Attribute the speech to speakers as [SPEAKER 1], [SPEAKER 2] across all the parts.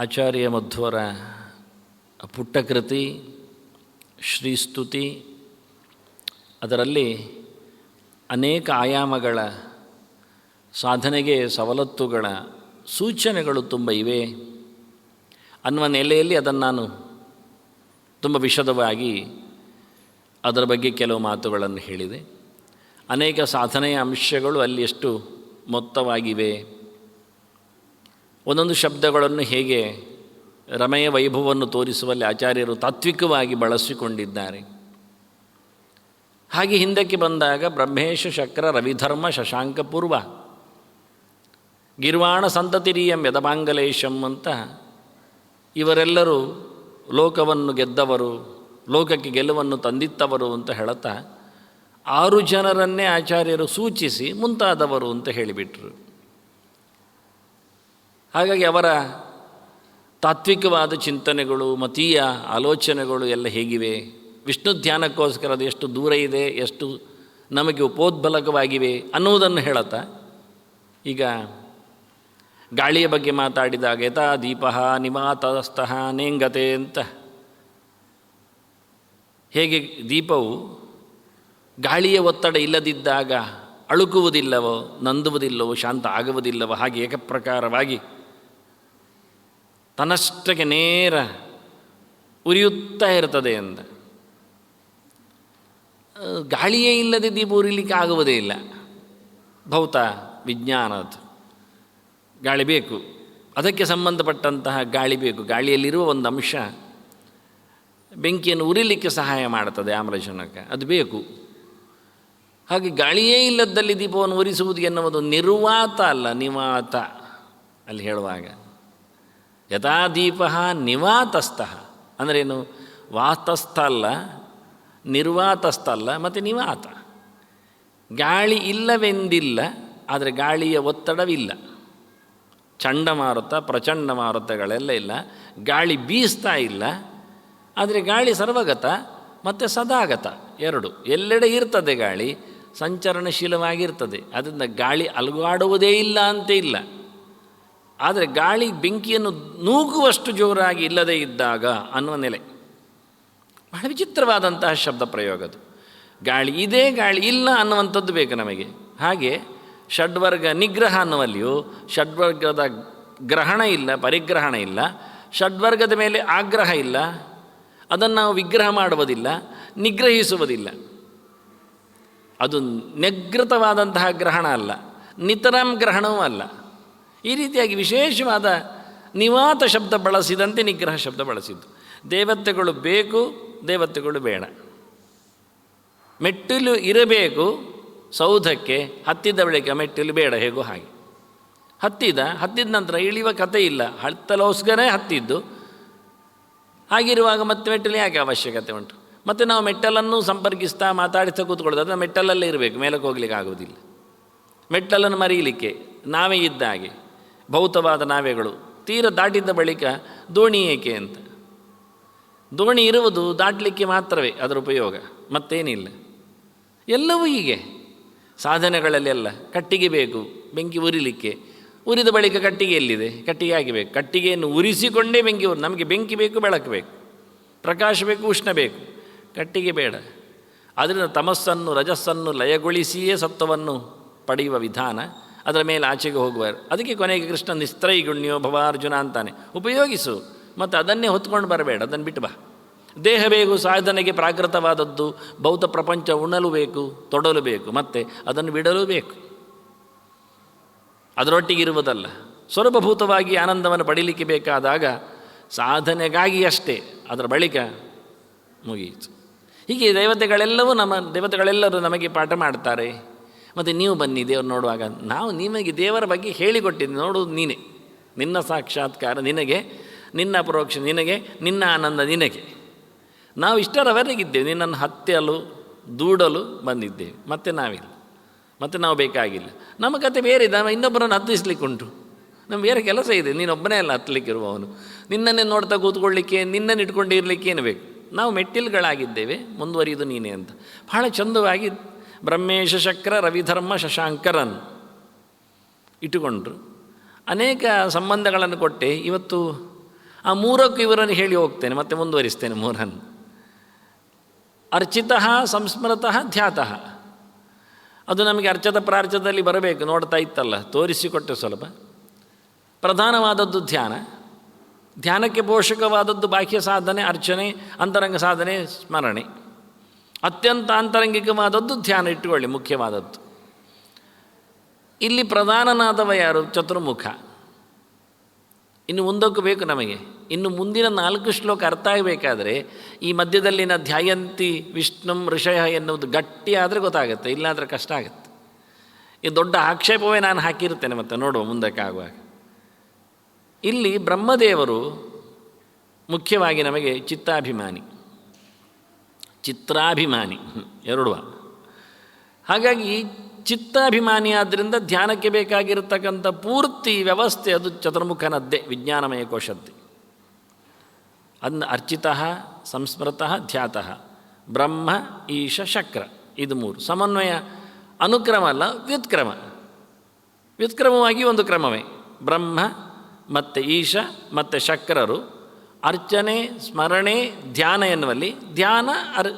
[SPEAKER 1] ಆಚಾರ್ಯ ಮಧ್ವರ ಪುಟ್ಟಕೃತಿ ಶ್ರೀಸ್ತುತಿ. ಅದರಲ್ಲಿ ಅನೇಕ ಆಯಾಮಗಳ ಸಾಧನೆಗೆ ಸವಲತ್ತುಗಳ ಸೂಚನೆಗಳು ತುಂಬ ಇವೆ ಅನ್ನುವ ನೆಲೆಯಲ್ಲಿ ಅದನ್ನು ನಾನು ತುಂಬ ವಿಶದವಾಗಿ ಅದರ ಬಗ್ಗೆ ಕೆಲವು ಮಾತುಗಳನ್ನು ಹೇಳಿದೆ. ಅನೇಕ ಸಾಧನೆಯ ಅಂಶಗಳು ಅಲ್ಲಿ ಎಷ್ಟು ಮೊತ್ತವಾಗಿವೆ, ಒಂದೊಂದು ಶಬ್ದಗಳನ್ನು ಹೇಗೆ ರಮೆಯ ವೈಭವವನ್ನು ತೋರಿಸುವಲ್ಲಿ ಆಚಾರ್ಯರು ತಾತ್ವಿಕವಾಗಿ ಬಳಸಿಕೊಂಡಿದ್ದಾರೆ. ಹಾಗೆ ಹಿಂದಕ್ಕೆ ಬಂದಾಗ ಬ್ರಹ್ಮೇಶ ಶಕ್ರ ರವಿಧರ್ಮ ಶಶಾಂಕ ಪೂರ್ವ ಗಿರ್ವಾಣ ಸಂತತಿರಿಯಂ ಯದಮಾಂಗಲೇಶಂ ಅಂತ ಇವರೆಲ್ಲರೂ ಲೋಕವನ್ನು ಗೆದ್ದವರು, ಲೋಕಕ್ಕೆ ಗೆಲುವನ್ನು ತಂದಿತ್ತವರು ಅಂತ ಹೇಳುತ್ತಾ 6 ಜನರನ್ನೇ ಆಚಾರ್ಯರು ಸೂಚಿಸಿ ಮುಂತಾದವರು ಅಂತ ಹೇಳಿಬಿಟ್ರು. ಹಾಗಾಗಿ ಅವರ ತಾತ್ವಿಕವಾದ ಚಿಂತನೆಗಳು, ಮತೀಯ ಆಲೋಚನೆಗಳು ಎಲ್ಲ ಹೇಗಿವೆ, ವಿಷ್ಣು ಧ್ಯಾನಕ್ಕೋಸ್ಕರ ಅದು ಎಷ್ಟು ದೂರ ಇದೆ, ಎಷ್ಟು ನಮಗೆ ಉಪೋದ್ಬಲಕವಾಗಿವೆ ಅನ್ನುವುದನ್ನು ಹೇಳುತ್ತಾ ಈಗ ಗಾಳಿಯ ಬಗ್ಗೆ ಮಾತಾಡಿದಾಗ ಯಥಾ ದೀಪ ನಿವಾತಸ್ಥಃ ನೇಂಗತೆ ಅಂತ, ಹೇಗೆ ದೀಪವು ಗಾಳಿಯ ಒತ್ತಡ ಇಲ್ಲದಿದ್ದಾಗ ಅಳುಕುವುದಿಲ್ಲವೋ, ನಂದುವುದಿಲ್ಲವೋ, ಶಾಂತ ಆಗುವುದಿಲ್ಲವೋ, ಹಾಗೆ ಏಕಪ್ರಕಾರವಾಗಿ ತನ್ನಷ್ಟಕ್ಕೆ ನೇರ ಉರಿಯುತ್ತಾ ಇರ್ತದೆ ಅಂತ. ಗಾಳಿಯೇ ಇಲ್ಲದೆ ದೀಪ ಉರಿಲಿಕ್ಕೆ ಆಗುವುದೇ ಇಲ್ಲ. ಭೌತ ವಿಜ್ಞಾನದ ಗಾಳಿ ಬೇಕು, ಅದಕ್ಕೆ ಸಂಬಂಧಪಟ್ಟಂತಹ ಗಾಳಿ ಬೇಕು. ಗಾಳಿಯಲ್ಲಿರುವ ಒಂದು ಅಂಶ ಬೆಂಕಿಯನ್ನು ಉರಿಲಿಕ್ಕೆ ಸಹಾಯ ಮಾಡ್ತದೆ, ಆಮ್ಲಜನಕ, ಅದು ಬೇಕು. ಹಾಗೆ ಗಾಳಿಯೇ ಇಲ್ಲದಲ್ಲಿ ದೀಪವನ್ನು ಉರಿಸುವುದು ಎನ್ನುವುದು ನಿರ್ವಾತ ಅಲ್ಲ, ನಿವಾತ. ಅಲ್ಲಿ ಹೇಳುವಾಗ ಯಥಾ ದೀಪ ನಿವಾತಸ್ಥಃ ಅಂದ್ರೇನು, ವಾತಸ್ಥ ಅಲ್ಲ, ನಿರ್ವಾತಸ್ಥ ಅಲ್ಲ, ಮತ್ತು ನಿವಾತ. ಗಾಳಿ ಇಲ್ಲವೆಂದಿಲ್ಲ, ಆದರೆ ಗಾಳಿಯ ಒತ್ತಡವಿಲ್ಲ. ಚಂಡಮಾರುತ ಪ್ರಚಂಡ ಮಾರುತಗಳೆಲ್ಲ ಇಲ್ಲ, ಗಾಳಿ ಬೀಸ್ತಾ ಇಲ್ಲ, ಆದರೆ ಗಾಳಿ ಸರ್ವಗತ ಮತ್ತು ಸದಾಗತ ಎರಡು, ಎಲ್ಲೆಡೆ ಇರ್ತದೆ. ಗಾಳಿ ಸಂಚರಣಶೀಲವಾಗಿರ್ತದೆ, ಅದರಿಂದ ಗಾಳಿ ಅಲುಗಾಡುವುದೇ ಇಲ್ಲ ಅಂತ ಇಲ್ಲ. ಆದರೆ ಗಾಳಿ ಬೆಂಕಿಯನ್ನು ನೂಕುವಷ್ಟು ಜೋರಾಗಿ ಇಲ್ಲದೇ ಇದ್ದಾಗ ಅನ್ನುವ ನೆಲೆ. ಬಹಳ ವಿಚಿತ್ರವಾದಂತಹ ಶಬ್ದ ಪ್ರಯೋಗ ಅದು. ಗಾಳಿ ಇದೆ, ಗಾಳಿ ಇಲ್ಲ ಅನ್ನುವಂಥದ್ದು ಬೇಕು ನಮಗೆ. ಹಾಗೆ ಷಡ್ವರ್ಗ ನಿಗ್ರಹ ಅನ್ನುವಲ್ಲಿಯೂ ಷಡ್ವರ್ಗದ ಗ್ರಹಣ ಇಲ್ಲ, ಪರಿಗ್ರಹಣ ಇಲ್ಲ, ಷಡ್ವರ್ಗದ ಮೇಲೆ ಆಗ್ರಹ ಇಲ್ಲ, ಅದನ್ನು ನಾವು ವಿಗ್ರಹ ಮಾಡುವುದಿಲ್ಲ, ನಿಗ್ರಹಿಸುವುದಿಲ್ಲ. ಅದು ನೆಗ್ರತವಾದಂತಹ ಗ್ರಹಣ ಅಲ್ಲ, ನಿತರಾಂ ಗ್ರಹಣವೂ ಅಲ್ಲ. ಈ ರೀತಿಯಾಗಿ ವಿಶೇಷವಾದ ನಿವಾತ ಶಬ್ದ ಬಳಸಿದಂತೆ ನಿಗ್ರಹ ಶಬ್ದ ಬಳಸಿದ್ದು. ದೇವತೆಗಳು ಬೇಕು, ದೇವತೆಗಳು ಬೇಡ. ಮೆಟ್ಟಿಲು ಇರಬೇಕು ಸೌಧಕ್ಕೆ, ಹತ್ತಿದ ಬಳಿಕ ಮೆಟ್ಟಿಲು ಬೇಡ, ಹೇಗೋ ಹಾಗೆ. ಹತ್ತಿದ ನಂತರ ಇಳಿಯುವ ಕಥೆ ಇಲ್ಲ, ಹತ್ತಲೋಸ್ಕರ ಹತ್ತಿದ್ದು. ಹಾಗಿರುವಾಗ ಮತ್ತೆ ಮೆಟ್ಟಿಲು ಯಾಕೆ ಅವಶ್ಯಕತೆ ಉಂಟು? ಮತ್ತು ನಾವು ಮೆಟ್ಟಲನ್ನು ಸಂಪರ್ಕಿಸ್ತಾ ಮಾತಾಡಿಸ್ತಾ ಕೂತ್ಕೊಳ್ಳೋದು, ಅದನ್ನು ಮೆಟ್ಟಲಲ್ಲೇ ಇರಬೇಕು, ಮೇಲಕ್ಕೆ ಹೋಗ್ಲಿಕ್ಕೆ ಆಗೋದಿಲ್ಲ. ಮೆಟ್ಟಲನ್ನು ಮರೀಲಿಕ್ಕೆ ನಾವೇ ಇದ್ದ ಹಾಗೆ ಭೌತವಾದ ನಾವೆಗಳು ತೀರ ದಾಟಿದ್ದ ಬಳಿಕ ದೋಣಿ ಏಕೆ ಅಂತ. ದೋಣಿ ಇರುವುದು ದಾಟಲಿಕ್ಕೆ ಮಾತ್ರವೇ ಅದರ ಉಪಯೋಗ, ಮತ್ತೇನಿಲ್ಲ. ಎಲ್ಲವೂ ಹೀಗೆ ಸಾಧನೆಗಳಲ್ಲೆಲ್ಲ ಕಟ್ಟಿಗೆ ಬೇಕು ಬೆಂಕಿ ಉರಿಲಿಕ್ಕೆ. ಉರಿದ ಬಳಿಕ ಕಟ್ಟಿಗೆ ಎಲ್ಲಿದೆ? ಕಟ್ಟಿಗೆ ಆಗಬೇಕು. ಕಟ್ಟಿಗೆಯನ್ನು ಉರಿಸಿಕೊಂಡೇ ಬೆಂಕಿ ನಮಗೆ ಬೆಂಕಿ ಬೇಕು, ಬೆಳಕು ಬೇಕು, ಪ್ರಕಾಶ ಬೇಕು, ಉಷ್ಣ ಬೇಕು, ಕಟ್ಟಿಗೆ ಬೇಡ. ಅದರಿಂದ ತಮಸ್ಸನ್ನು ರಜಸ್ಸನ್ನು ಲಯಗೊಳಿಸಿಯೇ ಸತ್ವವನ್ನು ಪಡೆಯುವ ವಿಧಾನ, ಅದರ ಮೇಲೆ ಆಚೆಗೆ ಹೋಗುವರು. ಅದಕ್ಕೆ ಕೊನೆಗೆ ಕೃಷ್ಣ ನಿಸ್ತ್ರೈಗುಣ್ಯೋ ಭವ ಅರ್ಜುನ ಅಂತಾನೆ. ಉಪಯೋಗಿಸು, ಮತ್ತು ಅದನ್ನೇ ಹೊತ್ಕೊಂಡು ಬರಬೇಡ, ಅದನ್ನು ಬಿಟ್ಟು ಬಾ. ದೇಹ ಬೇಕು ಸಾಧನೆಗೆ, ಪ್ರಾಕೃತವಾದದ್ದು ಭೌತ ಪ್ರಪಂಚ ಉಣ್ಣಲು ಬೇಕು, ತೊಡಲು ಬೇಕು, ಮತ್ತು ಅದನ್ನು ಬಿಡಲೂ ಬೇಕು. ಅದರೊಟ್ಟಿಗಿರುವುದಲ್ಲ, ಸ್ವರೂಪಭೂತವಾಗಿ ಆನಂದವನ್ನು ಪಡೀಲಿಕ್ಕೆ ಬೇಕಾದಾಗ ಸಾಧನೆಗಾಗಿ ಅಷ್ಟೇ, ಅದರ ಬಳಿಕ ಮುಗಿಯಿತು. ಹೀಗೆ ದೇವತೆಗಳೆಲ್ಲರೂ ನಮಗೆ ಪಾಠ ಮಾಡ್ತಾರೆ. ಮತ್ತು ನೀವು ಬನ್ನಿ ದೇವರು ನೋಡುವಾಗ, ನಾವು ನಿಮಗೆ ದೇವರ ಬಗ್ಗೆ ಹೇಳಿಕೊಟ್ಟಿದ್ದೆ, ನೋಡುವುದು ನೀನೇ, ನಿನ್ನ ಸಾಕ್ಷಾತ್ಕಾರ ನಿನಗೆ, ನಿನ್ನ ಪರೋಕ್ಷ ನಿನಗೆ, ನಿನ್ನ ಆನಂದ ನಿನಗೆ. ನಾವು ಇಷ್ಟರವರೆಗಿದ್ದೇವೆ, ನಿನ್ನನ್ನು ಹತ್ತಲು ದೂಡಲು ಬಂದಿದ್ದೇವೆ, ಮತ್ತೆ ನಾವಿಲ್ಲ, ಮತ್ತು ನಾವು ಬೇಕಾಗಿಲ್ಲ. ನಮ್ಮ ಕತೆ ಬೇರೆ ಇದೆ, ನಾವು ಇನ್ನೊಬ್ಬರನ್ನು ಹತ್ತಿಸ್ಲಿಕ್ಕುಂಟು, ನಮ್ಮ ಬೇರೆ ಕೆಲಸ ಇದೆ. ನೀನೊಬ್ಬನೇ ಅಲ್ಲ ಹತ್ತಲಿಕ್ಕಿರುವವನು, ನಿನ್ನನ್ನೇ ನೋಡ್ತಾ ಕೂತ್ಕೊಳ್ಳಿಕ್ಕೆ, ನಿನ್ನನ್ನು ಇಟ್ಕೊಂಡು ಇರಲಿಕ್ಕೆ ಏನು ಬೇಕು? ನಾವು ಮೆಟ್ಟಿಲುಗಳಾಗಿದ್ದೇವೆ, ಮುಂದುವರಿಯುವುದು ನೀನೇ ಅಂತ ಬಹಳ ಚಂದವಾಗಿ ಬ್ರಹ್ಮೇಶ ಶಕ್ರ ರವಿಧರ್ಮ ಶಶಾಂಕರನ್ ಇಟ್ಟುಕೊಂಡ್ರು. ಅನೇಕ ಸಂಬಂಧಗಳನ್ನು ಕೊಟ್ಟೆ. ಇವತ್ತು ಆ ಮೂರಕ್ಕೂ ಇವರನ್ನು ಹೇಳಿ ಹೋಗ್ತೇನೆ, ಮತ್ತೆ ಮುಂದುವರಿಸ್ತೇನೆ ಮೂರನ್ನು. ಅರ್ಚಿತಃ ಸಂಸ್ಮೃತಃ ಧ್ಯಾತಃ. ಅದು ನಮಗೆ ಅರ್ಚದ ಪ್ರಾರ್ಚದಲ್ಲಿ ಬರಬೇಕು, ನೋಡ್ತಾ ಇತ್ತಲ್ಲ, ತೋರಿಸಿಕೊಟ್ಟೆ ಸ್ವಲ್ಪ. ಪ್ರಧಾನವಾದದ್ದು ಧ್ಯಾನ, ಧ್ಯಾನಕ್ಕೆ ಪೋಷಕವಾದದ್ದು ಬಾಹ್ಯ ಸಾಧನೆ ಅರ್ಚನೆ, ಅಂತರಂಗ ಸಾಧನೆ ಸ್ಮರಣೆ. ಅತ್ಯಂತ ಆಂತರಂಗಿಕವಾದದ್ದು ಧ್ಯಾನ ಇಟ್ಟುಕೊಳ್ಳಿ, ಮುಖ್ಯವಾದದ್ದು. ಇಲ್ಲಿ ಪ್ರಧಾನನಾದವ ಯಾರು? ಚತುರ್ಮುಖ. ಇನ್ನು ಮುಂದಕ್ಕೂ ಬೇಕು ನಮಗೆ. ಇನ್ನು ಮುಂದಿನ 4 ಶ್ಲೋಕ ಅರ್ಥ ಆಗಬೇಕಾದ್ರೆ ಈ ಮಧ್ಯದಲ್ಲಿನ ಧ್ಯಾಯಂತಿ ವಿಷ್ಣುಂ ಋಷಯ ಎನ್ನುವುದು ಗಟ್ಟಿ ಆದರೆ ಗೊತ್ತಾಗುತ್ತೆ, ಇಲ್ಲಾಂದರೆ ಕಷ್ಟ ಆಗುತ್ತೆ. ಈ ದೊಡ್ಡ ಆಕ್ಷೇಪವೇ ನಾನು ಹಾಕಿರ್ತೇನೆ, ಮತ್ತೆ ನೋಡುವ ಮುಂದಕ್ಕೆ ಆಗುವಾಗ. ಇಲ್ಲಿ ಬ್ರಹ್ಮದೇವರು ಮುಖ್ಯವಾಗಿ ನಮಗೆ ಚಿತ್ತಾಭಿಮಾನಿ, ಚಿತ್ರಾಭಿಮಾನಿ ಎರಡುವ. ಹಾಗಾಗಿ ಚಿತ್ತಾಭಿಮಾನಿ ಆದ್ದರಿಂದ ಧ್ಯಾನಕ್ಕೆ ಬೇಕಾಗಿರತಕ್ಕಂಥ ಪೂರ್ತಿ ವ್ಯವಸ್ಥೆ ಅದು ಚತುರ್ಮುಖನದ್ದೇ, ವಿಜ್ಞಾನಮಯ ಕೋಶದ್ದೇ. ಅದನ್ನು ಅರ್ಚಿತಃ ಸಂಸ್ಮೃತಃ ಧ್ಯಾತಃ ಬ್ರಹ್ಮ ಈಶ ಶಕ್ರ, ಇದು 3 ಸಮನ್ವಯ. ಅನುಕ್ರಮ ಅಲ್ಲ, ವ್ಯುತ್ಕ್ರಮ. ವ್ಯುತ್ಕ್ರಮವಾಗಿ ಒಂದು ಕ್ರಮವೇ. ಬ್ರಹ್ಮ ಮತ್ತು ಈಶ ಮತ್ತು ಶಕ್ರರು ಅರ್ಚನೆ ಸ್ಮರಣೆ ಧ್ಯಾನ ಎನ್ನುವಲ್ಲಿ, ಧ್ಯಾನ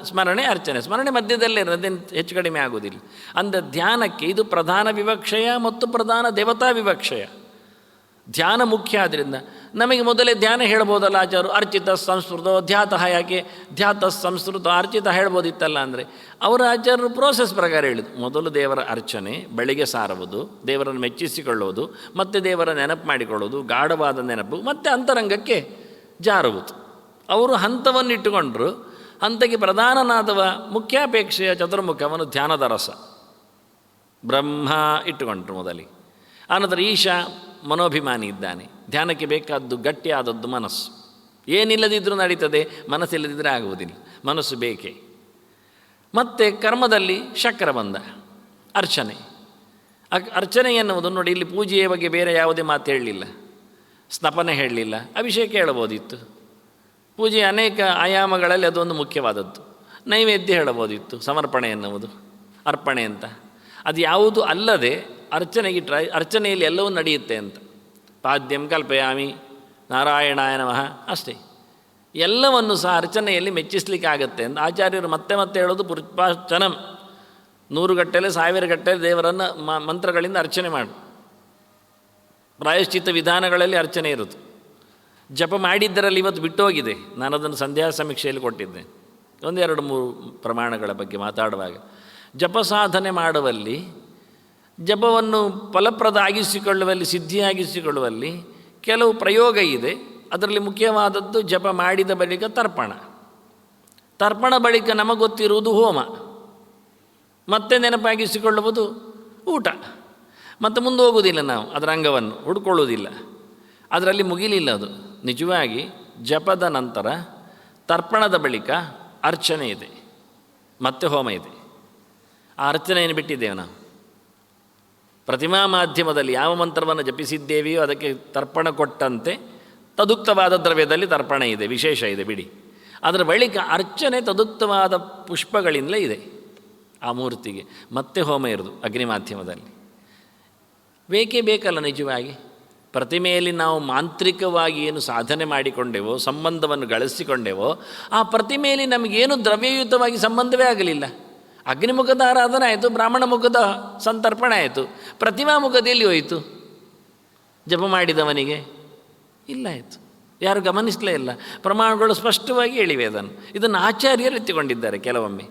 [SPEAKER 1] ಸ್ಮರಣೆ ಅರ್ಚನೆ, ಸ್ಮರಣೆ ಮಧ್ಯದಲ್ಲೇ ಅದೇನು ಹೆಚ್ಚು ಕಡಿಮೆ ಆಗುವುದಿಲ್ಲ. ಅಂದರೆ ಧ್ಯಾನಕ್ಕೆ ಇದು ಪ್ರಧಾನ ವಿವಕ್ಷಯ ಮತ್ತು ಪ್ರಧಾನ ದೇವತಾ ವಿವಕ್ಷಯ. ಧ್ಯಾನ ಮುಖ್ಯ ಆದ್ದರಿಂದ ನಮಗೆ ಮೊದಲೇ ಧ್ಯಾನ ಹೇಳ್ಬೋದಲ್ಲ ಆಚಾರು, ಅರ್ಚಿತ ಸಂಸ್ಕೃತೋ ಧ್ಯಾತಃ. ಯಾಕೆ ಧ್ಯಾತ ಸಂಸ್ಕೃತ ಅರ್ಚಿತ ಹೇಳ್ಬೋದಿತ್ತಲ್ಲ ಅಂದರೆ ಅವರ ಆಚಾರ್ಯರು ಪ್ರೋಸೆಸ್ ಪ್ರಕಾರ ಹೇಳಿದ್ದು. ಮೊದಲು ದೇವರ ಅರ್ಚನೆ, ಬೆಳಿಗ್ಗೆ ಸಾರುವುದು, ದೇವರನ್ನು ಮೆಚ್ಚಿಸಿಕೊಳ್ಳುವುದು, ಮತ್ತು ದೇವರ ನೆನಪು ಮಾಡಿಕೊಳ್ಳುವುದು, ಗಾಢವಾದ ನೆನಪು, ಮತ್ತು ಅಂತರಂಗಕ್ಕೆ ಜಾರುವುದು. ಅವರು ಹಂತವನ್ನು ಇಟ್ಟುಕೊಂಡರು. ಹಂತಕ್ಕೆ ಪ್ರಧಾನನಾದವ ಮುಖ್ಯಾಪೇಕ್ಷೆಯ ಚತುರ್ಮುಖವನ್ನು ಧ್ಯಾನದ ರಸ ಬ್ರಹ್ಮ ಇಟ್ಟುಕೊಂಡ್ರು ಮೊದಲಿಗೆ. ಆನಂತರ ಈಶಾ ಮನೋಭಿಮಾನಿ ಇದ್ದಾನೆ. ಧ್ಯಾನಕ್ಕೆ ಬೇಕಾದ್ದು ಗಟ್ಟಿಯಾದದ್ದು ಮನಸ್ಸು. ಏನಿಲ್ಲದಿದ್ದರೂ ನಡೀತದೆ, ಮನಸ್ಸಿಲ್ಲದಿದ್ದರೆ ಆಗುವುದಿಲ್ಲ, ಮನಸ್ಸು ಬೇಕೇ. ಮತ್ತು ಕರ್ಮದಲ್ಲಿ ಶಕ್ರ ಬಂದ, ಅರ್ಚನೆ. ಅರ್ಚನೆ ಎನ್ನುವುದು ನೋಡಿ, ಇಲ್ಲಿ ಪೂಜೆಯ ಬಗ್ಗೆ ಬೇರೆ ಯಾವುದೇ ಮಾತು ಹೇಳಲಿಲ್ಲ, ಸ್ನಪನೆ ಹೇಳಲಿಲ್ಲ, ಅಭಿಷೇಕ ಹೇಳಬಹುದಿತ್ತು. ಪೂಜೆಯ ಅನೇಕ ಆಯಾಮಗಳಲ್ಲಿ ಅದೊಂದು ಮುಖ್ಯವಾದದ್ದು. ನೈವೇದ್ಯ ಹೇಳಬಹುದಿತ್ತು, ಸಮರ್ಪಣೆ ಎನ್ನುವುದು ಅರ್ಪಣೆ ಅಂತ. ಅದು ಯಾವುದು ಅಲ್ಲದೆ ಅರ್ಚನೆಗಿಟ್ಟರೆ ಅರ್ಚನೆಯಲ್ಲಿ ಎಲ್ಲವೂ ನಡೆಯುತ್ತೆ ಅಂತ. ಪಾದ್ಯಂ ಕಲ್ಪಯಾಮಿ ನಾರಾಯಣಾಯ ನಮಃ ಅಷ್ಟೇ. ಎಲ್ಲವನ್ನು ಸಹ ಅರ್ಚನೆಯಲ್ಲಿ ಮೆಚ್ಚಿಸ್ಲಿಕ್ಕೆ ಆಗುತ್ತೆ ಅಂತ ಆಚಾರ್ಯರು ಮತ್ತೆ ಮತ್ತೆ ಹೇಳೋದು. ಪುಷ್ಪಾರ್ಚನಂ, 100 ಗಟ್ಟಲೆ 1000 ಗಟ್ಟಲೆ ದೇವರನ್ನು ಮಂತ್ರಗಳಿಂದ ಅರ್ಚನೆ ಮಾಡು. ಪ್ರಾಯಶ್ಚಿತ್ತ ವಿಧಾನಗಳಲ್ಲಿ ಅರ್ಚನೆ ಇರುತ್ತೆ. ಜಪ ಮಾಡಿದ್ದರಲ್ಲಿ ಇವತ್ತು ಬಿಟ್ಟೋಗಿದೆ. ನಾನು ಅದನ್ನು ಸಂಧ್ಯಾ ಸಮೀಕ್ಷೆಯಲ್ಲಿ ಕೊಟ್ಟಿದ್ದೆ, 1-2-3 ಪ್ರಮಾಣಗಳ ಬಗ್ಗೆ ಮಾತಾಡುವಾಗ. ಜಪ ಸಾಧನೆ ಮಾಡುವಲ್ಲಿ, ಜಪವನ್ನು ಫಲಪ್ರದ ಆಗಿಸಿಕೊಳ್ಳುವಲ್ಲಿ, ಸಿದ್ಧಿಯಾಗಿಸಿಕೊಳ್ಳುವಲ್ಲಿ ಕೆಲವು ಪ್ರಯೋಗ ಇದೆ. ಅದರಲ್ಲಿ ಮುಖ್ಯವಾದದ್ದು ಜಪ ಮಾಡಿದ ಬಳಿಕ ತರ್ಪಣ. ತರ್ಪಣ ಬಳಿಕ ನಮಗೆ ಗೊತ್ತಿರುವುದು ಹೋಮ, ಮತ್ತೆ ನೆನಪಾಗಿಸಿಕೊಳ್ಳುವುದು ಊಟ. ಮತ್ತು ಮುಂದೆ ಹೋಗುವುದಿಲ್ಲ, ನಾವು ಅದರ ಅಂಗವನ್ನು ಹುಡ್ಕೊಳ್ಳುವುದಿಲ್ಲ. ಅದರಲ್ಲಿ ಮುಗಿಲಿಲ್ಲ ಅದು. ನಿಜವಾಗಿ ಜಪದ ನಂತರ ತರ್ಪಣದ ಬಳಿಕ ಅರ್ಚನೆ ಇದೆ, ಮತ್ತೆ ಹೋಮ ಇದೆ. ಆ ಅರ್ಚನೆಯನ್ನು ಬಿಟ್ಟಿದ್ದೇವೆ ನಾವು. ಪ್ರತಿಮಾ ಮಾಧ್ಯಮದಲ್ಲಿ ಯಾವ ಮಂತ್ರವನ್ನು ಜಪಿಸಿದ್ದೇವೆಯೋ ಅದಕ್ಕೆ ತರ್ಪಣ ಕೊಟ್ಟಂತೆ ತದುಕ್ತವಾದ ದ್ರವ್ಯದಲ್ಲಿ ತರ್ಪಣ ಇದೆ, ವಿಶೇಷ ಇದೆ ಬಿಡಿ. ಅದರ ಬಳಿಕ ಅರ್ಚನೆ ತದುಕ್ತವಾದ ಪುಷ್ಪಗಳಿಂದಲೇ ಇದೆ ಆ ಮೂರ್ತಿಗೆ. ಮತ್ತೆ ಹೋಮ ಇರೋದು ಅಗ್ನಿ ಮಾಧ್ಯಮದಲ್ಲಿ. ಬೇಕೇ ಬೇಕಲ್ಲ ನಿಜವಾಗಿ. ಪ್ರತಿಮೆಯಲ್ಲಿ ನಾವು ಮಾಂತ್ರಿಕವಾಗಿ ಏನು ಸಾಧನೆ ಮಾಡಿಕೊಂಡೆವೋ, ಸಂಬಂಧವನ್ನು ಗಳಿಸಿಕೊಂಡೆವೋ, ಆ ಪ್ರತಿಮೆಯಲ್ಲಿ ನಮಗೇನು ದ್ರವ್ಯಯುತವಾಗಿ ಸಂಬಂಧವೇ ಆಗಲಿಲ್ಲ. ಅಗ್ನಿಮುಖದ ಆರಾಧನೆ ಆಯಿತು, ಬ್ರಾಹ್ಮಣ ಮುಖದ ಸಂತರ್ಪಣೆ ಆಯಿತು, ಪ್ರತಿಮಾ ಮುಖದಲ್ಲಿ ಹೋಯಿತು ಜಪ ಮಾಡಿದವನಿಗೆ ಇಲ್ಲ ಆಯಿತು. ಯಾರು ಗಮನಿಸಲೇ ಇಲ್ಲ. ಪ್ರಮಾಣಗಳು ಸ್ಪಷ್ಟವಾಗಿ ಹೇಳಿವೆ ಅದನ್ನು. ಇದನ್ನು ಆಚಾರ್ಯರು ಎತ್ತಿಕೊಂಡಿದ್ದಾರೆ ಕೆಲವೊಮ್ಮೆ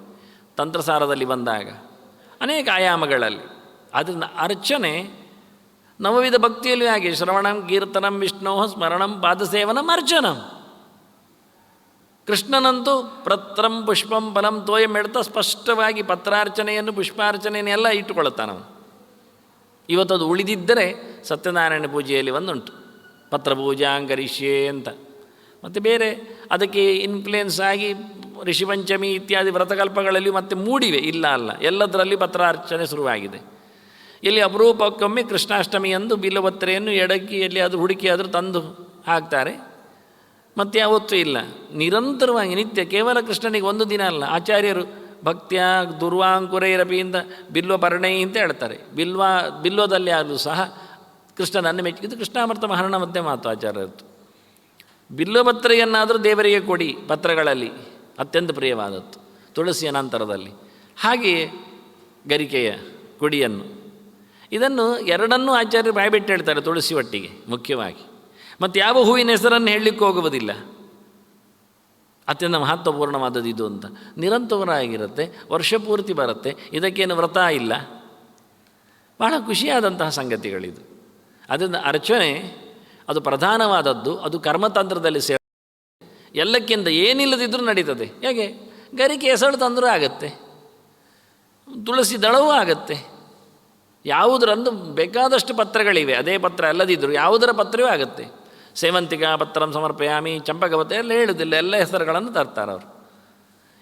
[SPEAKER 1] ತಂತ್ರಸಾರದಲ್ಲಿ ಬಂದಾಗ ಅನೇಕ ಆಯಾಮಗಳಲ್ಲಿ. ಅದರಿಂದ ಅರ್ಚನೆ ನವವಿಧ ಭಕ್ತಿಯಲ್ಲೂ ಹಾಗೆ ಶ್ರವಣಂ ಕೀರ್ತನಂ ವಿಷ್ಣೋ ಸ್ಮರಣಂ ಪಾದಸೇವನಂ ಅರ್ಚನಂ. ಕೃಷ್ಣನಂತೂ ಪತ್ರಂ ಪುಷ್ಪಂ ಫಲಂ ತೋಯಂ ಹೇಳ್ತಾ ಸ್ಪಷ್ಟವಾಗಿ ಪತ್ರಾರ್ಚನೆಯನ್ನು ಪುಷ್ಪಾರ್ಚನೆಯನ್ನು ಎಲ್ಲ ಇಟ್ಟುಕೊಳ್ಳುತ್ತಾನವನು. ಇವತ್ತದು ಉಳಿದಿದ್ದರೆ ಸತ್ಯನಾರಾಯಣ ಪೂಜೆಯಲ್ಲಿ ಒಂದುಂಟು, ಪತ್ರಪೂಜಾಂಕರಿಷ್ಯೆ ಅಂತ. ಮತ್ತು ಬೇರೆ ಅದಕ್ಕೆ ಇನ್ಫ್ಲುಯೆನ್ಸ್ ಆಗಿ ಋಷಿಪಂಚಮಿ ಇತ್ಯಾದಿ ವ್ರತಕಲ್ಪಗಳಲ್ಲಿ ಮತ್ತೆ ಮೂಡಿವೆ, ಇಲ್ಲ ಅಲ್ಲ, ಎಲ್ಲದರಲ್ಲಿ ಪತ್ರಾರ್ಚನೆ ಶುರುವಾಗಿದೆ. ಇಲ್ಲಿ ಅಪರೂಪಕ್ಕೊಮ್ಮೆ ಕೃಷ್ಣಾಷ್ಟಮಿ ಎಂದು ಬಿಲ್ಲವತ್ತರೆಯನ್ನು ಎಡಕ್ಕಿ ಎಲ್ಲಿ ಅದು ಹುಡುಕಿ ಆದರೂ ತಂದು ಹಾಕ್ತಾರೆ. ಮತ್ತು ಯಾವತ್ತೂ ಇಲ್ಲ, ನಿರಂತರವಾಗಿ ನಿತ್ಯ. ಕೇವಲ ಕೃಷ್ಣನಿಗೆ ಒಂದು ದಿನ ಅಲ್ಲ. ಆಚಾರ್ಯರು ಭಕ್ತ್ಯ ದುರ್ವಾಂಕುರೈರಪಿಯಿಂದ ಬಿಲ್ವ ಪರ್ಣೈ ಅಂತ ಹೇಳ್ತಾರೆ. ಬಿಲ್ವದಲ್ಲಿ ಆದರೂ ಸಹ ಕೃಷ್ಣನನ್ನು ಮೆಚ್ಚಿದ್ದು ಕೃಷ್ಣಾಮೃತ ಮಹರಣ ಮಧ್ಯೆ ಮಾತು ಆಚಾರ್ಯರದ್ದು. ಬಿಲ್ಲುಪತ್ರೆಯನ್ನಾದರೂ ದೇವರಿಗೆ ಕೊಡಿ, ಪತ್ರಗಳಲ್ಲಿ ಅತ್ಯಂತ ಪ್ರಿಯವಾದದ್ದು, ತುಳಸಿಯ ನಂತರದಲ್ಲಿ. ಹಾಗೆಯೇ ಗರಿಕೆಯ ಕುಡಿಯನ್ನು, ಇದನ್ನು ಎರಡನ್ನೂ ಆಚಾರ್ಯರು ಬಾಯ್ಬಿಟ್ಟು ಹೇಳ್ತಾರೆ ತುಳಸಿ ಒಟ್ಟಿಗೆ ಮುಖ್ಯವಾಗಿ. ಮತ್ತು ಯಾವ ಹೂವಿನ ಹೆಸರನ್ನು ಹೇಳಲಿಕ್ಕೆ ಹೋಗುವುದಿಲ್ಲ, ಅತ್ಯಂತ ಮಹತ್ವಪೂರ್ಣವಾದದ್ದು ಇದು ಅಂತ. ನಿರಂತರವಾಗಿರುತ್ತೆ, ವರ್ಷ ಪೂರ್ತಿ ಬರುತ್ತೆ, ಇದಕ್ಕೇನು ವ್ರತ ಇಲ್ಲ. ಬಹಳ ಖುಷಿಯಾದಂತಹ ಸಂಗತಿಗಳಿದು. ಅದರಿಂದ ಅರ್ಚನೆ ಅದು ಪ್ರಧಾನವಾದದ್ದು, ಅದು ಕರ್ಮತಂತ್ರದಲ್ಲಿ ಎಲ್ಲಕ್ಕಿಂತ ಏನಿಲ್ಲದಿದ್ದರೂ ನಡೀತದೆ. ಹೇಗೆ ಗರಿಕೆ ಹೆಸಳು ತಂದರೂ ಆಗತ್ತೆ, ತುಳಸಿ ದಳವೂ ಆಗತ್ತೆ. ಯಾವುದರಂದು ಬೇಕಾದಷ್ಟು ಪತ್ರಗಳಿವೆ, ಅದೇ ಪತ್ರ ಅಲ್ಲದಿದ್ದರೂ ಯಾವುದರ ಪತ್ರವೂ ಆಗುತ್ತೆ. ಸೇವಂತಿಕಾ ಪತ್ರಂ ಸಮರ್ಪಯಾಮಿ, ಚಂಪಕಪತ್ರ ಎಲ್ಲ ಹೇಳುವುದಿಲ್ಲ, ಎಲ್ಲ ಹೆಸರುಗಳನ್ನು ತರ್ತಾರೆ ಅವರು.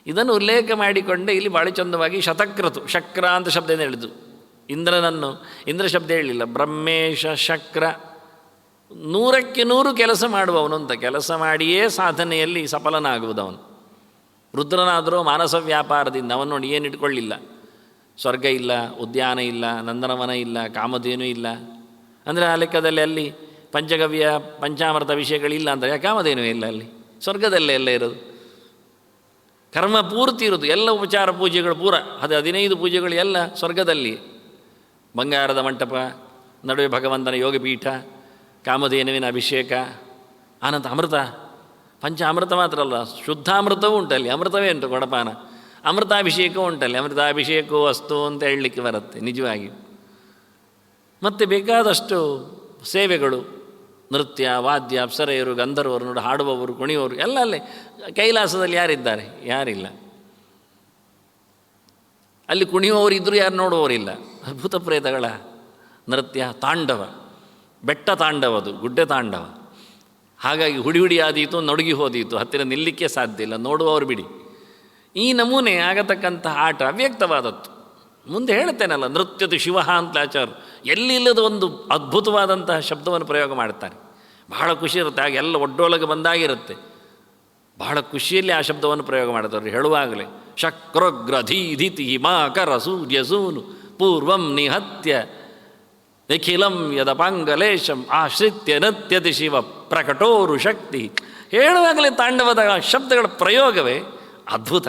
[SPEAKER 1] ಇದನ್ನು ಉಲ್ಲೇಖ ಮಾಡಿಕೊಂಡೆ ಇಲ್ಲಿ ಭಾಳ ಚಂದವಾಗಿ ಶತಕ್ರತು, ಶಕ್ರ ಅಂತ ಶಬ್ದದಿಂದ ಹೇಳಿದ್ದು. ಇಂದ್ರನನ್ನು, ಇಂದ್ರ ಶಬ್ದ ಹೇಳಲಿಲ್ಲ, ಬ್ರಹ್ಮೇಶ ಶಕ್ರ, 100ಕ್ಕೆ 100 ಕೆಲಸ ಮಾಡುವವನು ಅಂತ. ಕೆಲಸ ಮಾಡಿಯೇ ಸಾಧನೆಯಲ್ಲಿ ಸಫಲನಾಗುವುದವನು. ರುದ್ರನಾದರೂ ಮಾನಸ ವ್ಯಾಪಾರದಿಂದ ಅವನು ನೋಡಿ ಏನು ಇಟ್ಕೊಳ್ಳಿಲ್ಲ, ಸ್ವರ್ಗ ಇಲ್ಲ, ಉದ್ಯಾನ ಇಲ್ಲ, ನಂದನವನ ಇಲ್ಲ, ಕಾಮಧೇನು ಇಲ್ಲ. ಅಂದರೆ ಆ ಲೆಕ್ಕದಲ್ಲಿ ಅಲ್ಲಿ ಪಂಚಗವ್ಯ ಪಂಚಾಮೃತ ವಿಷಯಗಳಿಲ್ಲ ಅಂದರೆ ಕಾಮಧೇನು ಇಲ್ಲ, ಅಲ್ಲಿ ಸ್ವರ್ಗದಲ್ಲೇ ಎಲ್ಲ ಇರೋದು. ಕರ್ಮ ಪೂರ್ತಿ ಇರೋದು, ಎಲ್ಲ ಉಪಚಾರ ಪೂಜೆಗಳು ಪೂರ, ಅದು 15 ಪೂಜೆಗಳು ಎಲ್ಲ ಸ್ವರ್ಗದಲ್ಲಿ. ಬಂಗಾರದ ಮಂಟಪ, ನಡುವೆ ಭಗವಂತನ ಯೋಗಪೀಠ, ಕಾಮಧೇನುವಿನ ಅಭಿಷೇಕ, ಆನಂತ ಅಮೃತ, ಪಂಚ ಅಮೃತ ಮಾತ್ರ ಅಲ್ಲ, ಶುದ್ಧಾಮೃತವೂ ಉಂಟಲ್ಲಿ, ಅಮೃತವೇ ಉಂಟು ಕೊಡಪಾನ, ಅಮೃತಾಭಿಷೇಕವೂ ಉಂಟಲ್ಲಿ, ಅಮೃತಾಭಿಷೇಕವೂ ಅಸ್ತು ಅಂತ ಹೇಳಲಿಕ್ಕೆ ಬರುತ್ತೆ ನಿಜವಾಗಿ. ಮತ್ತು ಬೇಕಾದಷ್ಟು ಸೇವೆಗಳು, ನೃತ್ಯ, ವಾದ್ಯ, ಅಪ್ಸರೆಯರು, ಗಂಧರ್ವರು, ನೋಡಿ ಹಾಡುವವರು, ಕುಣಿಯುವವರು ಎಲ್ಲ ಅಲ್ಲೇ. ಕೈಲಾಸದಲ್ಲಿ ಯಾರಿದ್ದಾರೆ? ಯಾರಿಲ್ಲ. ಅಲ್ಲಿ ಕುಣಿಯುವವರು ಇದ್ದರೂ ಯಾರು ನೋಡುವವರಿಲ್ಲ. ಅದ್ಭುತ ಪ್ರೇತಗಳ ನೃತ್ಯ, ತಾಂಡವ, ಬೆಟ್ಟ ತಾಂಡವದು, ಗುಡ್ಡೆ ತಾಂಡವ. ಹಾಗಾಗಿ ಹುಡಿ ಆದೀತು, ನಡುಗಿ ಹೋದೀತು, ಹತ್ತಿರ ನಿಲ್ಲಕ್ಕೆ ಸಾಧ್ಯ ಇಲ್ಲ, ನೋಡುವವರು ಬಿಡಿ. ಈ ನಮೂನೆ ಆಗತಕ್ಕಂತಹ ಆಟ ಅವ್ಯಕ್ತವಾದದ್ದು. ಮುಂದೆ ಹೇಳ್ತೇನಲ್ಲ, ನೃತ್ಯದ ಶಿವ ಅಂತ ಆಚಾರ್ಯರು ಎಲ್ಲಿಲ್ಲದ ಒಂದು ಅದ್ಭುತವಾದಂತಹ ಶಬ್ದವನ್ನು ಪ್ರಯೋಗ ಮಾಡ್ತಾರೆ. ಬಹಳ ಖುಷಿ ಇರುತ್ತೆ, ಆಗ ಎಲ್ಲ ಒಡ್ಡೊಳಗೆ ಬಂದಾಗಿರುತ್ತೆ. ಬಹಳ ಖುಷಿಯಲ್ಲಿ ಆ ಶಬ್ದವನ್ನು ಪ್ರಯೋಗ ಮಾಡ್ತಾರೆ ಹೇಳುವಾಗಲೇ. ಶಕ್ರಗ್ರಧೀಧಿತಿ ಹಿಮಾಕರ ಸೂರ್ಯಸೂನು ಪೂರ್ವಂ ನಿಹತ್ಯ ನಿಖಿಲಂ ಯದಪಾಂಗಲೇಶಂ ಆಶ್ರಿತ್ಯ ನೃತ್ಯತಿ ಶಿವ ಪ್ರಕಟೋರು ಶಕ್ತಿ. ಹೇಳುವಾಗಲೇ ತಾಂಡವದ ಶಬ್ದಗಳ ಪ್ರಯೋಗವೇ ಅದ್ಭುತ.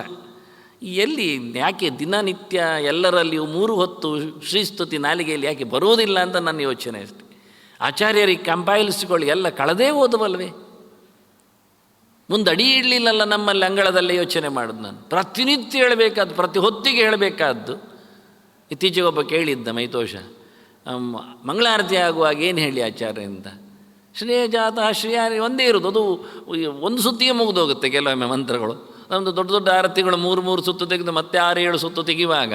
[SPEAKER 1] ಎಲ್ಲಿ ಯಾಕೆ ದಿನನಿತ್ಯ ಎಲ್ಲರಲ್ಲಿಯೂ 3 ಹೊತ್ತು ಶ್ರೀಸ್ತುತಿ ನಾಲಿಗೆಯಲ್ಲಿ ಯಾಕೆ ಬರುವುದಿಲ್ಲ ಅಂತ ನನ್ನ ಯೋಚನೆ ಅಷ್ಟೆ. ಆಚಾರ್ಯರಿಗೆ ಕಂಪೈಲಿಸಿಕೊಳ್ಳಿ, ಎಲ್ಲ ಕಳೆದೇ ಓದುವಲ್ವೇ, ಮುಂದೆ ಅಡಿ ಇಡಲಿಲ್ಲಲ್ಲ ನಮ್ಮಲ್ಲಿ ಅಂಗಳದಲ್ಲೇ ಯೋಚನೆ ಮಾಡೋದು. ನಾನು ಪ್ರತಿನಿತ್ಯ ಹೇಳಬೇಕಾದ್ದು, ಪ್ರತಿ ಹೊತ್ತಿಗೆ ಹೇಳಬೇಕಾದ್ದು. ಇತ್ತೀಚೆಗೆ ಒಬ್ಬ ಕೇಳಿದ್ದ ಮೈತೋಷ, ಮಂಗಳಾರತಿ ಆಗುವಾಗ ಏನು ಹೇಳಿ ಆಚಾರ್ಯ ಅಂತ. ಶ್ರೇಯ ಜಾತ ಶ್ರೇಯಾರಿ ಒಂದೇ ಇರೋದು, ಅದು ಒಂದು ಸುತ್ತಿಗೆ ಮುಗಿದೋಗುತ್ತೆ ಕೆಲವೊಮ್ಮೆ ಮಂತ್ರಗಳು. ನಮ್ಮದು ದೊಡ್ಡ ದೊಡ್ಡ ಆರತಿಗಳು 3 ಸುತ್ತು ತೆಗೆದು ಮತ್ತೆ 6-7 ಸುತ್ತು ತೆಗೆಯುವಾಗ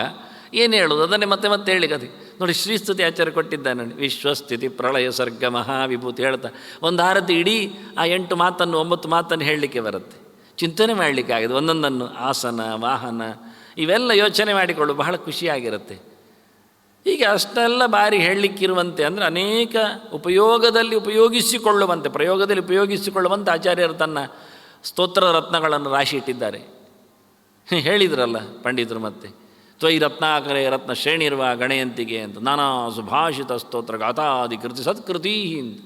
[SPEAKER 1] ಏನು ಹೇಳೋದು, ಅದನ್ನೇ ಮತ್ತೆ ಮತ್ತೆ ಹೇಳಿಕತಿ. ನೋಡಿ ಶ್ರೀಸ್ತುತಿ ಆಚಾರ್ಯ ಕೊಟ್ಟಿದ್ದಾನೆ ನೋಡಿ, ವಿಶ್ವಸ್ಥಿತಿ ಪ್ರಳಯ ಸರ್ಗ ಮಹಾವಿಭೂತಿ ಹೇಳ್ತಾ ಒಂದು ಆರತಿ ಇಡೀ ಆ 8 ಮಾತನ್ನು 9 ಮಾತನ್ನು ಹೇಳಲಿಕ್ಕೆ ಬರುತ್ತೆ. ಚಿಂತನೆ ಮಾಡಲಿಕ್ಕೆ ಆಗಿದೆ ಒಂದೊಂದನ್ನು, ಆಸನ ವಾಹನ ಇವೆಲ್ಲ ಯೋಚನೆ ಮಾಡಿಕೊಳ್ಳು, ಬಹಳ ಖುಷಿಯಾಗಿರುತ್ತೆ. ಹೀಗೆ ಅಷ್ಟೆಲ್ಲ ಬಾರಿ ಹೇಳಲಿಕ್ಕಿರುವಂತೆ ಅಂದರೆ ಅನೇಕ ಉಪಯೋಗದಲ್ಲಿ ಉಪಯೋಗಿಸಿಕೊಳ್ಳುವಂತೆ, ಪ್ರಯೋಗದಲ್ಲಿ ಉಪಯೋಗಿಸಿಕೊಳ್ಳುವಂತೆ ಆಚಾರ್ಯರು ತನ್ನ ಸ್ತೋತ್ರ ರತ್ನಗಳನ್ನು ರಾಶಿ ಇಟ್ಟಿದ್ದಾರೆ. ಹೇಳಿದ್ರಲ್ಲ ಪಂಡಿತರು, ಮತ್ತೆ ತ್ವಯಿ ರತ್ನಾಕರೆ ರತ್ನ ಶ್ರೇಣಿರುವ ಗಣಯಂತಿಗೆ ಅಂತ, ನಾನಾ ಸುಭಾಷಿತ ಸ್ತೋತ್ರ ಗಾತಾದಿ ಕೃತಿ ಸತ್ಕೃತಿ ಅಂತ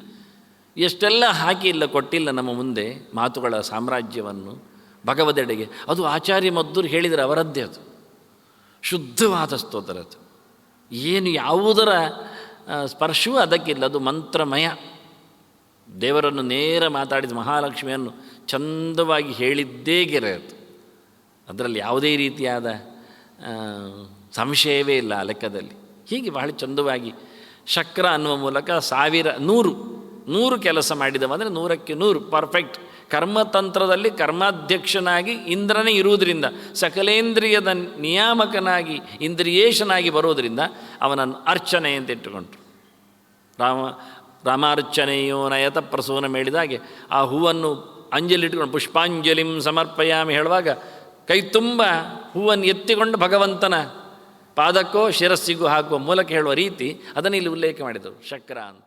[SPEAKER 1] ಎಷ್ಟೆಲ್ಲ ಹಾಕಿ ಇಲ್ಲ ಕೊಟ್ಟಿಲ್ಲ ನಮ್ಮ ಮುಂದೆ ಮಾತುಗಳ ಸಾಮ್ರಾಜ್ಯವನ್ನು ಭಗವದೆಡೆಗೆ. ಅದು ಆಚಾರ್ಯ ಮದ್ದೂರು ಹೇಳಿದರೆ ಅವರದ್ದೇ, ಅದು ಶುದ್ಧವಾದ ಸ್ತೋತ್ರ. ಅದು ಏನು ಯಾವುದರ ಸ್ಪರ್ಶವೂ ಅದಕ್ಕಿಲ್ಲ, ಅದು ಮಂತ್ರಮಯ. ದೇವರನ್ನು ನೇರ ಮಾತಾಡಿದ ಮಹಾಲಕ್ಷ್ಮಿಯನ್ನು ಚಂದವಾಗಿ ಹೇಳಿದ್ದೇ ಗೆರೆ ಅದು. ಅದರಲ್ಲಿ ಯಾವುದೇ ರೀತಿಯಾದ ಸಂಶಯವೇ ಇಲ್ಲ ಆ ಲೆಕ್ಕದಲ್ಲಿ. ಹೀಗೆ ಬಹಳ ಚಂದವಾಗಿ ಶಕ್ರ ಅನ್ನುವ ಮೂಲಕ 100 ಕೆಲಸ ಮಾಡಿದವಂದರೆ 100ಕ್ಕೆ 100 ಪರ್ಫೆಕ್ಟ್. ಕರ್ಮತಂತ್ರದಲ್ಲಿ ಕರ್ಮಾಧ್ಯಕ್ಷನಾಗಿ ಇಂದ್ರನೇ ಇರುವುದರಿಂದ, ಸಕಲೇಂದ್ರಿಯದ ನಿಯಾಮಕನಾಗಿ ಇಂದ್ರಿಯೇಶನಾಗಿ ಬರೋದರಿಂದ ಅವನನ್ನು ಅರ್ಚನೆ ಅಂತ ಇಟ್ಟುಕೊಂಡ್ರು. ರಾಮಾರ್ಚನೆಯೋ ನಯತ ಪ್ರಸೂನ ಹೇಳಿದಾಗೆ ಆ ಹೂವನ್ನು ಅಂಜಲಿಟ್ಕೊಂಡು ಪುಷ್ಪಾಂಜಲಿಂ ಸಮರ್ಪಯಾಮಿ ಹೇಳುವಾಗ ಕೈ ತುಂಬ ಹೂವನ್ನು ಎತ್ತಿಕೊಂಡು ಭಗವಂತನ ಪಾದಕ್ಕೋ ಶಿರಸ್ಸಿಗೂ ಹಾಕುವ ಮೂಲಕ ಹೇಳುವ ರೀತಿ ಅದನ್ನು ಇಲ್ಲಿ ಉಲ್ಲೇಖ ಮಾಡಿದರು ಶಕ್ರ ಅಂತ.